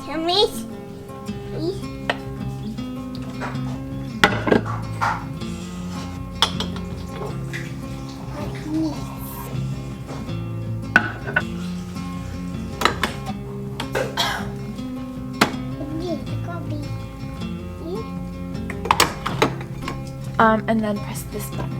Please. Please. And then press this button.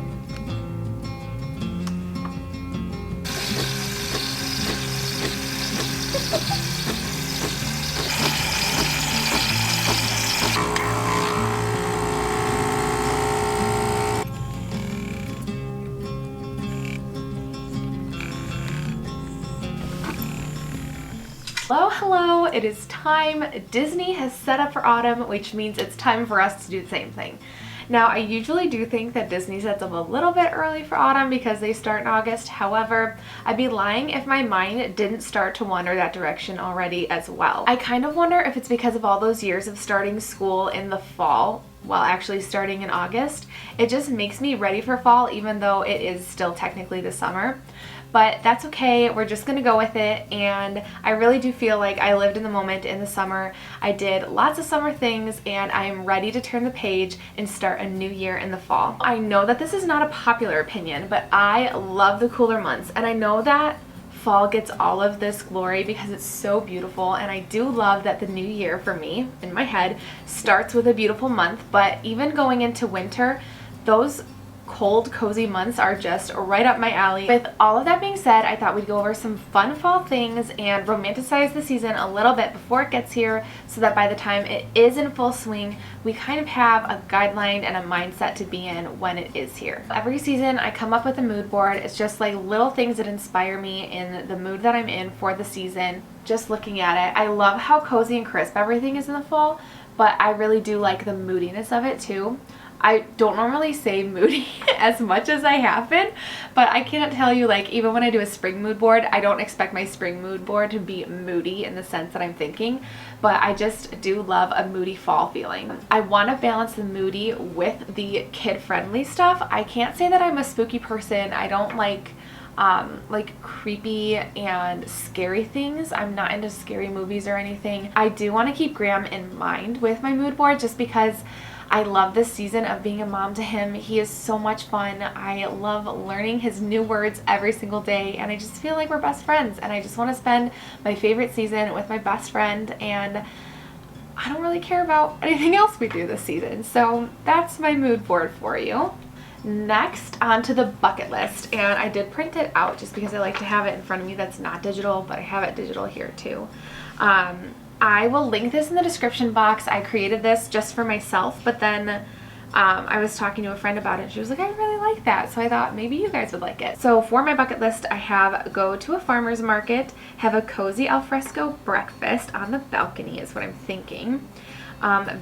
Hello, it is time. Disney has set up for autumn, which means it's time for us to do the same thing. Now, I usually do think that Disney sets up a little bit early for autumn because they start in August. However, I'd be lying if my mind didn't start to wander that direction already as well. I kind of wonder if it's because of all those years of starting school in the fall while actually starting in August. It just makes me ready for fall even though it is still technically the summer. But that's okay, we're just gonna go with it, and I really do feel like I lived in the moment in the summer. I did lots of summer things, and I am ready to turn the page and start a new year in the fall. I know that this is not a popular opinion, but I love the cooler months, and I know that fall gets all of this glory because it's so beautiful, and I do love that the new year for me, in my head, starts with a beautiful month, but even going into winter, those cold, cozy months are just right up my alley. With all of that being said, I thought we'd go over some fun fall things and romanticize the season a little bit before it gets here so that by the time it is in full swing, we kind of have a guideline and a mindset to be in when it is here. Every season, I come up with a mood board. It's just like little things that inspire me in the mood that I'm in for the season. Just looking at it, I love how cozy and crisp everything is in the fall, but I really do like the moodiness of it too. I don't normally say moody as much as I have been, but I cannot tell you, like, even when I do a spring mood board, I don't expect my spring mood board to be moody in the sense that I'm thinking, but I just do love a moody fall feeling. I want to balance the moody with the kid-friendly stuff. I can't say that I'm a spooky person. I don't like creepy and scary things. I'm not into scary movies or anything. I do want to keep Graham in mind with my mood board just because I love this season of being a mom to him. He is so much fun. I love learning his new words every single day, and I just feel like we're best friends, and I just want to spend my favorite season with my best friend, and I don't really care about anything else we do this season. So that's my mood board for you. Next, on to the bucket list, and I did print it out just because I like to have it in front of me that's not digital, but I have it digital here too. I will link this in the description box. I created this just for myself, but then I was talking to a friend about it. She was like, I really like that. So I thought maybe you guys would like it. So for my bucket list, I have go to a farmer's market, have a cozy alfresco breakfast on the balcony is what I'm thinking.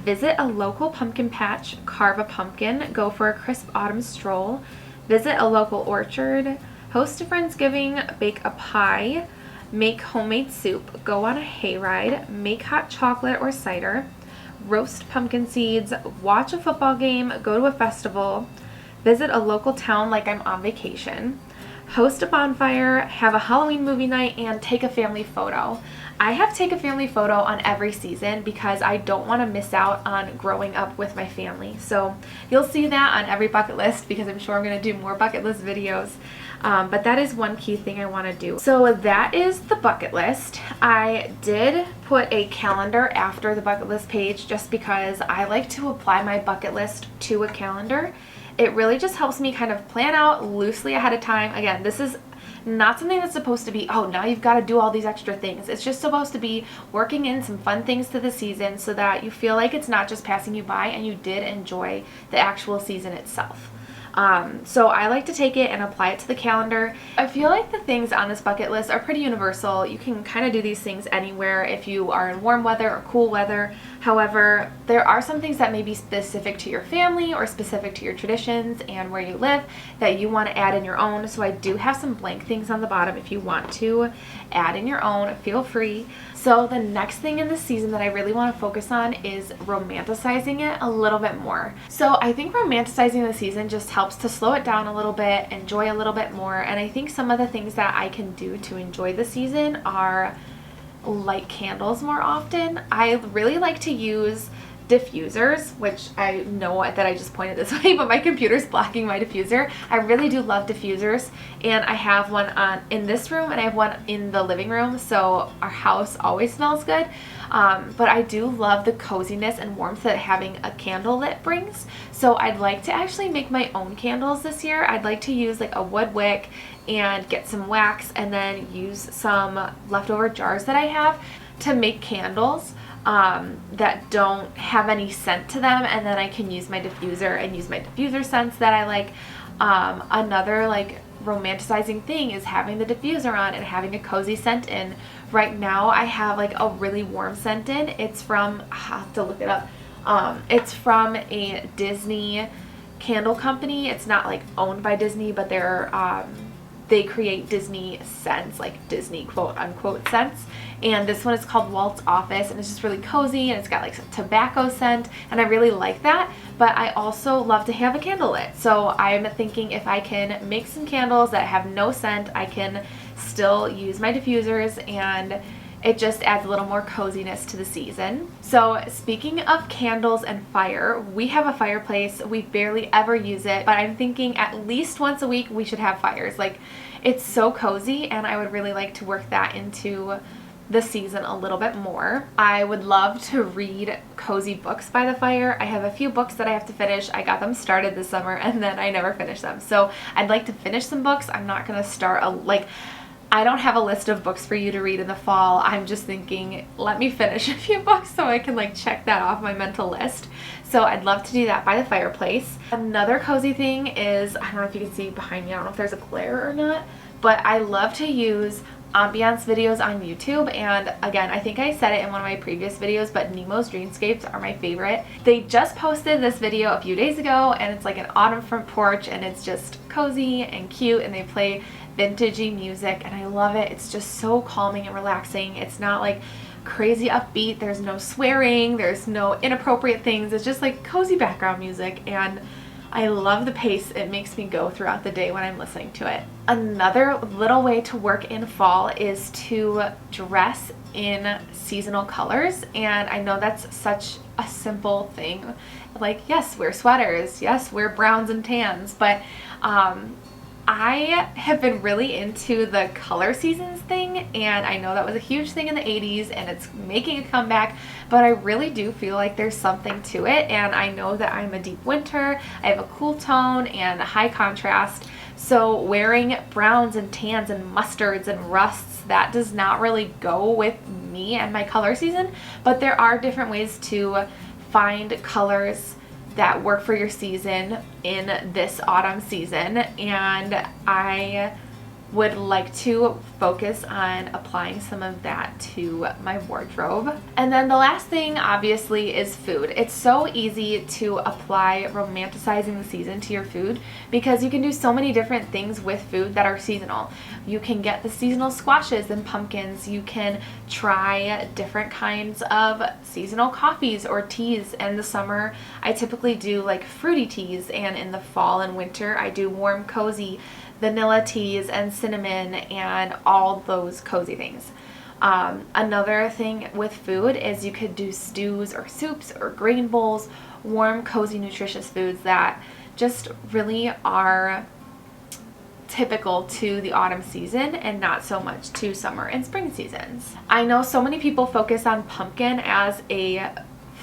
Visit a local pumpkin patch, carve a pumpkin, go for a crisp autumn stroll, visit a local orchard, host a Friendsgiving, bake a pie, make homemade soup, go on a hayride, make hot chocolate or cider, roast pumpkin seeds, watch a football game, go to a festival, visit a local town like I'm on vacation, host a bonfire, have a Halloween movie night, and take a family photo. I have take a family photo on every season because I don't want to miss out on growing up with my family. So you'll see that on every bucket list because I'm sure I'm going to do more bucket list videos. But that is one key thing I want to do. So that is the bucket list. I did put a calendar after the bucket list page just because I like to apply my bucket list to a calendar. It really just helps me kind of plan out loosely ahead of time. Again, this is not something that's supposed to be, oh, now you've got to do all these extra things. It's just supposed to be working in some fun things to the season so that you feel like it's not just passing you by and you did enjoy the actual season itself. So I like to take it and apply it to the calendar. I feel like the things on this bucket list are pretty universal. You can kind of do these things anywhere if you are in warm weather or cool weather. However, there are some things that may be specific to your family or specific to your traditions and where you live that you want to add in your own. So I do have some blank things on the bottom if you want to add in your own, feel free. So the next thing in this season that I really want to focus on is romanticizing it a little bit more. So I think romanticizing the season just helps to slow it down a little bit, enjoy a little bit more, and I think some of the things that I can do to enjoy the season are light candles more often. I really like to use diffusers, which I know that I just pointed this way, but my computer's blocking my diffuser. I really do love diffusers, and I have one on in this room and I have one in the living room, so our house always smells good. But I do love the coziness and warmth that having a candle lit brings. So I'd like to actually make my own candles this year. I'd like to use like a wood wick and get some wax and then use some leftover jars that I have to make candles that don't have any scent to them, and then I can use my diffuser and use my diffuser scents that I like. Another like romanticizing thing is having the diffuser on and having a cozy scent in. Right now I have like a really warm scent in. It's from, I have to look it up. It's from a Disney candle company. It's not like owned by Disney, but they create Disney scents, like Disney quote unquote scents. And this one is called Walt's Office, and it's just really cozy, and it's got like some tobacco scent, and I really like that. But I also love to have a candle lit. So I'm thinking if I can make some candles that have no scent, I can still use my diffusers, and it just adds a little more coziness to the season. So speaking of candles and fire, we have a fireplace. We barely ever use it, but I'm thinking at least once a week we should have fires. Like, it's so cozy, and I would really like to work that into the season a little bit more. I would love to read cozy books by the fire. I have a few books that I have to finish. I got them started this summer and then I never finished them. So I'd like to finish some books. I'm not gonna start I don't have a list of books for you to read in the fall. I'm just thinking, let me finish a few books so I can like check that off my mental list. So I'd love to do that by the fireplace. Another cozy thing is, I don't know if you can see behind me, I don't know if there's a glare or not, but I love to use ambiance videos on YouTube. And again, I think I said it in one of my previous videos, but Nemo's Dreamscapes are my favorite. They just posted this video a few days ago, and it's like an autumn front porch, and it's just cozy and cute, and they play vintagey music, and I love it. It's just so calming and relaxing. It's not like crazy upbeat, there's no swearing, there's no inappropriate things. It's just like cozy background music, and I love the pace it makes me go throughout the day when I'm listening to it. Another little way to work in fall is to dress in seasonal colors, and I know that's such a simple thing. Like, yes, wear sweaters, yes, wear browns and tans, but I have been really into the color seasons thing, and I know that was a huge thing in the 80s and it's making a comeback, but I really do feel like there's something to it. And I know that I'm a deep winter, I have a cool tone and a high contrast, so wearing browns and tans and mustards and rusts, that does not really go with me and my color season. But there are different ways to find colors that work for your season in this autumn season, and I would like to focus on applying some of that to my wardrobe. And then the last thing obviously is food. It's so easy to apply romanticizing the season to your food because you can do so many different things with food that are seasonal. You can get the seasonal squashes and pumpkins. You can try different kinds of seasonal coffees or teas. In the summer, I typically do like fruity teas, and in the fall and winter, I do warm, cozy vanilla teas and cinnamon and all those cozy things. Another thing with food is you could do stews or soups or grain bowls, warm, cozy, nutritious foods that just really are typical to the autumn season and not so much to summer and spring seasons. I know so many people focus on pumpkin as a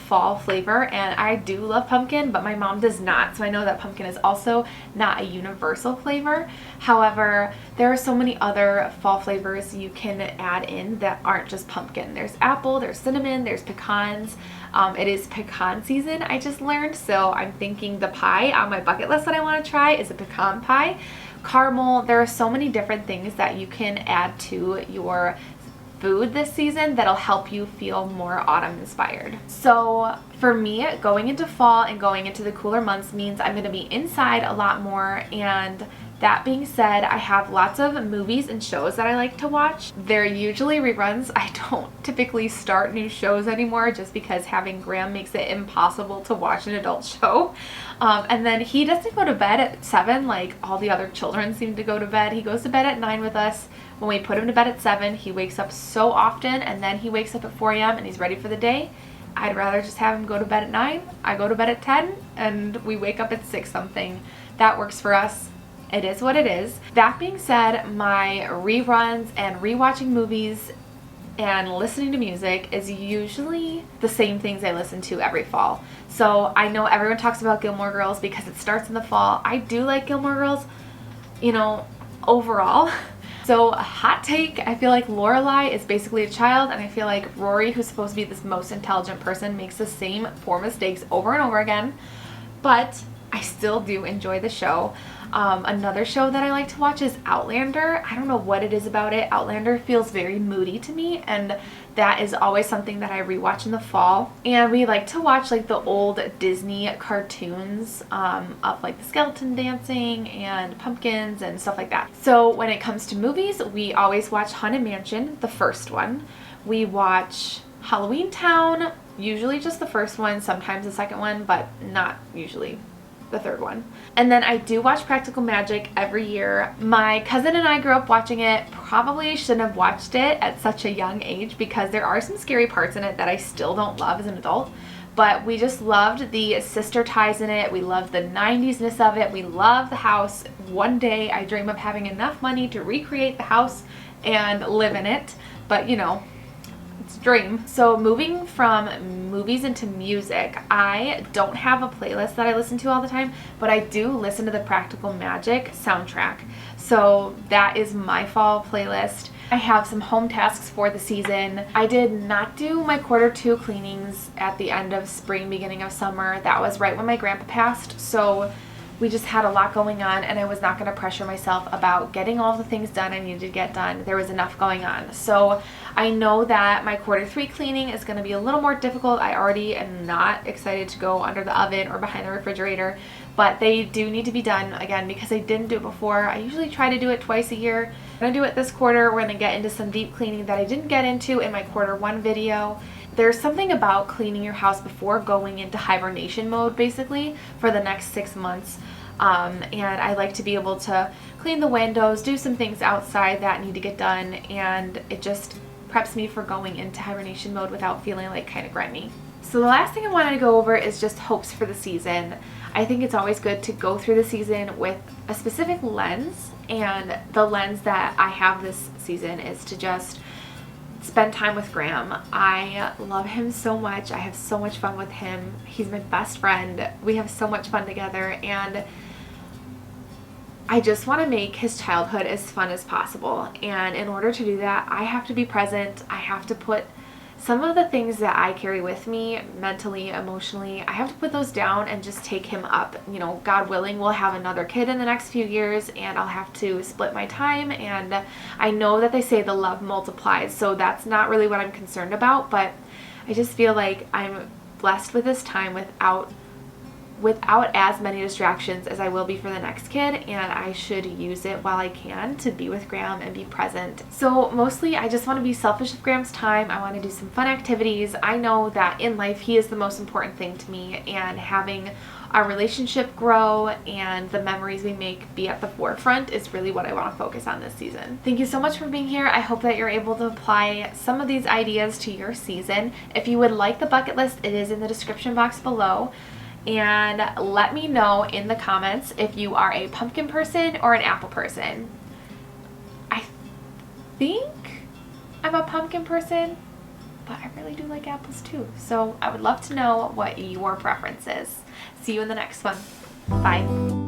fall flavor, and I do love pumpkin, but my mom does not, so I know that pumpkin is also not a universal flavor. However, there are so many other fall flavors you can add in that aren't just pumpkin. There's apple, there's cinnamon, there's pecans. It is pecan season, I just learned, so I'm thinking the pie on my bucket list that I want to try is a pecan pie. Caramel, there are so many different things that you can add to your food this season that'll help you feel more autumn inspired. So for me, going into fall and going into the cooler months means I'm going to be inside a lot more, and that being said, I have lots of movies and shows that I like to watch. They're usually reruns. I don't typically start new shows anymore just because having Graham makes it impossible to watch an adult show. And then he doesn't go to bed at 7 like all the other children seem to go to bed. He goes to bed at 9 with us. When we put him to bed at 7, he wakes up so often, and then he wakes up at 4 a.m. and he's ready for the day. I'd rather just have him go to bed at 9. I go to bed at 10, and we wake up at 6 something. That works for us. It is what it is. That being said, my reruns and rewatching movies and listening to music is usually the same things I listen to every fall. So I know everyone talks about Gilmore Girls because it starts in the fall. I do like Gilmore Girls, you know, overall. So a hot take, I feel like Lorelai is basically a child, and I feel like Rory, who's supposed to be this most intelligent person, makes the same 4 mistakes over and over again. But I still do enjoy the show. Another show that I like to watch is Outlander. I don't know what it is about it. Outlander feels very moody to me, and that is always something that I rewatch in the fall. And we like to watch like the old Disney cartoons of like the skeleton dancing and pumpkins and stuff like that. So when it comes to movies, we always watch Haunted Mansion, the first one. We watch Halloween Town, usually just the first one, sometimes the second one, but not usually the third one. And then I do watch Practical Magic every year. My cousin and I grew up watching it. Probably shouldn't have watched it at such a young age because there are some scary parts in it that I still don't love as an adult. But we just loved the sister ties in it. We loved the 90s-ness of it. We love the house. One day I dream of having enough money to recreate the house and live in it. But you know, dream. So moving from movies into music, I don't have a playlist that I listen to all the time, but I do listen to the Practical Magic soundtrack. So that is my fall playlist. I have some home tasks for the season. I did not do my Q2 cleanings at the end of spring, beginning of summer. That was right when my grandpa passed. So we just had a lot going on, and I was not going to pressure myself about getting all the things done I needed to get done. There was enough going on. So I know that my Q3 cleaning is going to be a little more difficult. I already am not excited to go under the oven or behind the refrigerator, but they do need to be done again because I didn't do it before. I usually try to do it twice a year. I'm going to do it this quarter. We're going to get into some deep cleaning that I didn't get into in my Q1 video. There's something about cleaning your house before going into hibernation mode, basically, for the next 6 months. And I like to be able to clean the windows, do some things outside that need to get done, and it just preps me for going into hibernation mode without feeling like kind of grimy. So the last thing I wanted to go over is just hopes for the season. I think it's always good to go through the season with a specific lens, and the lens that I have this season is to just spend time with Graham. I love him so much. I have so much fun with him. He's my best friend. We have so much fun together, and I just want to make his childhood as fun as possible. And in order to do that, I have to be present. I have to put some of the things that I carry with me mentally, emotionally, I have to put those down and just take him up. You know, God willing, we'll have another kid in the next few years, and I'll have to split my time. And I know that they say the love multiplies, so that's not really what I'm concerned about, but I just feel like I'm blessed with this time without as many distractions as I will be for the next kid, and I should use it while I can to be with Graham and be present. So mostly I just want to be selfish with Graham's time. I want to do some fun activities. I know that in life he is the most important thing to me, and having our relationship grow and the memories we make be at the forefront is really what I want to focus on this season. Thank you so much for being here. I hope that you're able to apply some of these ideas to your season. If you would like the bucket list, it is in the description box below. And let me know in the comments if you are a pumpkin person or an apple person. I think I'm a pumpkin person, but I really do like apples too. So I would love to know what your preference is. See you in the next one. Bye.